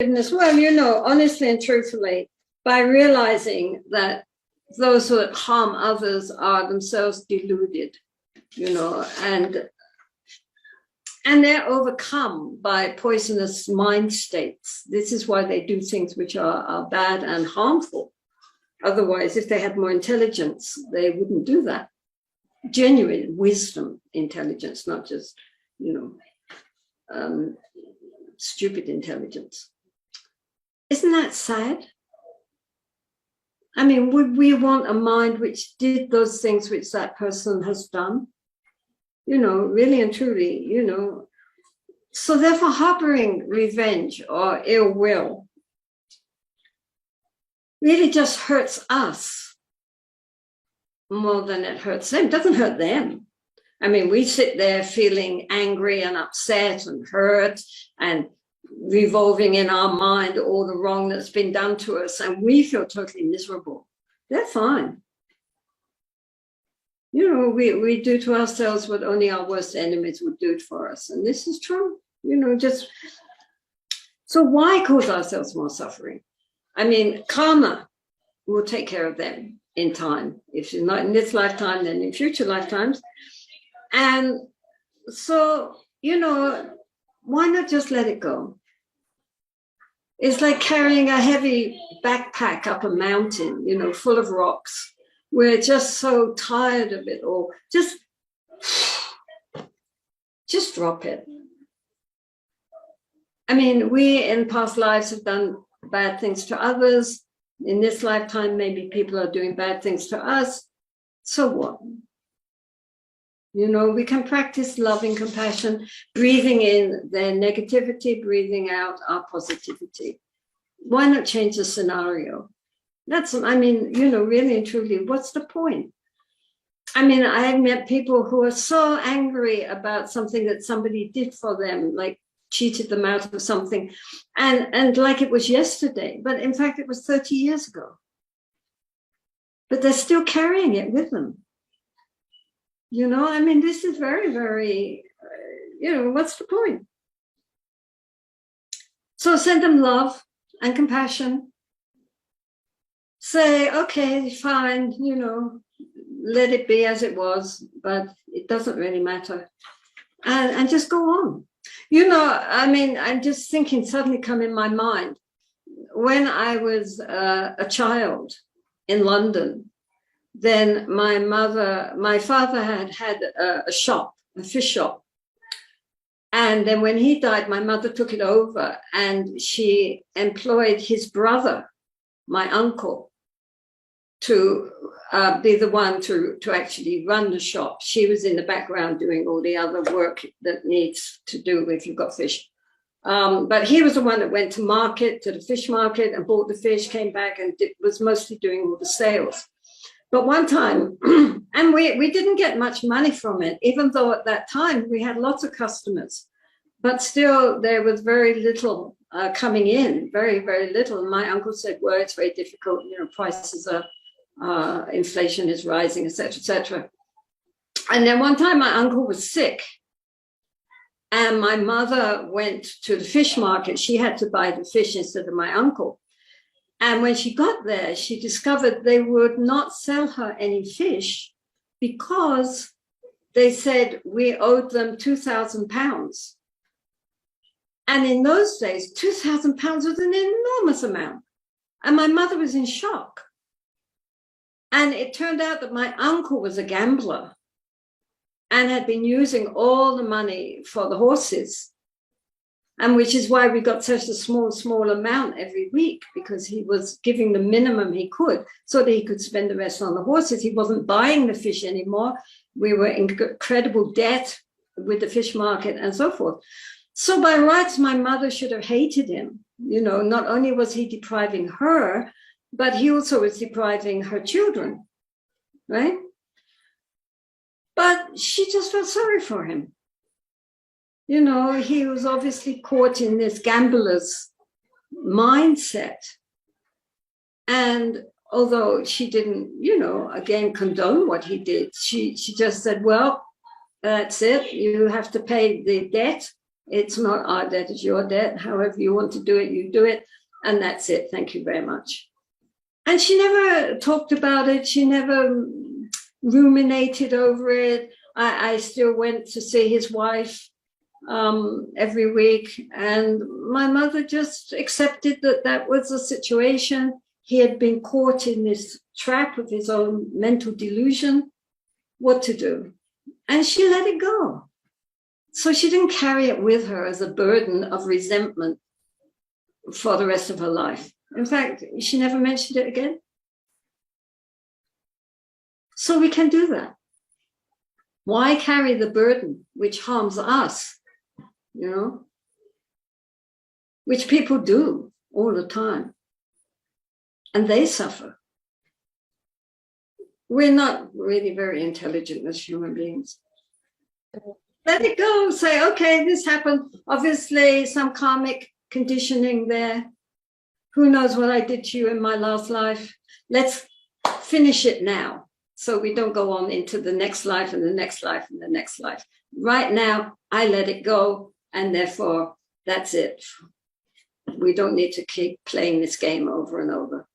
goodness. Well, you know, honestly and truthfully, by realizing that those who harm others are themselves deluded, you know, and they're overcome by poisonous mind states. This is why they do things which are bad and harmful. Otherwise, if they had more intelligence, they wouldn't do that. Genuine wisdom, intelligence, not just, you know, stupid intelligence. Isn't that sad? I mean, would we want a mind which did those things which that person has done? You know, really and truly, you know. So therefore, harboring revenge or ill will really just hurts us more than it hurts them. It doesn't hurt them. I mean, we sit there feeling angry and upset and hurt and revolving in our mind all the wrong that's been done to us, and we feel totally miserable. They're fine. You know, we do to ourselves what only our worst enemies would do for us. And this is true, you know, just, so why cause ourselves more suffering? I mean, karma will take care of them in time. If it's not in this lifetime, then in future lifetimes. And so, you know, why not just let it go? It's like carrying a heavy backpack up a mountain, you know, full of rocks. We're just so tired of it all. Just drop it. I mean, we in past lives have done bad things to others. In this lifetime, maybe people are doing bad things to us. So what? You know, we can practice loving compassion, breathing in their negativity, breathing out our positivity. Why not change the scenario? That's, I mean, you know, really and truly, what's the point? I mean, I've met people who are so angry about something that somebody did for them, like cheated them out of something, and like it was yesterday, but in fact, it was 30 years ago. But they're still carrying it with them. You know, I mean, this is very, very, you know, what's the point? So send them love and compassion. Say, okay, fine, you know, let it be as it was, but it doesn't really matter. And just go on. You know, I mean, I'm just thinking, suddenly come in my mind, when I was a child in London, then my father had a shop, a fish shop. And then when he died, my mother took it over and she employed his brother, my uncle, to be the one to actually run the shop. She was in the background doing all the other work that needs to do if you've got fish. But he was the one that went to the fish market and bought the fish, came back and was mostly doing all the sales. But one time, and we didn't get much money from it, even though at that time we had lots of customers, but still there was very little coming in, very, very little. And my uncle said, well, it's very difficult, you know, prices are, inflation is rising, et cetera, et cetera. And then one time my uncle was sick and my mother went to the fish market. She had to buy the fish instead of my uncle. And when she got there, she discovered they would not sell her any fish because they said we owed them £2,000. And in those days, £2,000 was an enormous amount. And my mother was in shock. And it turned out that my uncle was a gambler and had been using all the money for the horses. And which is why we got such a small amount every week, because he was giving the minimum he could so that he could spend the rest on the horses. He wasn't buying the fish anymore. We were in incredible debt with the fish market and so forth. So by rights, my mother should have hated him. You know, not only was he depriving her, but he also was depriving her children, right? But she just felt sorry for him. You know, he was obviously caught in this gambler's mindset. And although she didn't, you know, again, condone what he did, she just said, well, that's it. You have to pay the debt It's not our debt, it's your debt. However you want to do it, you do it. And that's it. Thank you very much. And she never talked about it. She never ruminated over it. I still went to see his wife every week. And my mother just accepted that that was the situation. He had been caught in this trap of his own mental delusion. What to do? And she let it go. So she didn't carry it with her as a burden of resentment for the rest of her life. In fact, she never mentioned it again. So we can do that. Why carry the burden which harms us, you know, which people do all the time, and they suffer. We're not really very intelligent as human beings. Let it go. Say, okay, this happened. Obviously, some karmic conditioning there. Who knows what I did to you in my last life? Let's finish it now so we don't go on into the next life and the next life and the next life. Right now, I let it go, and therefore, that's it. We don't need to keep playing this game over and over.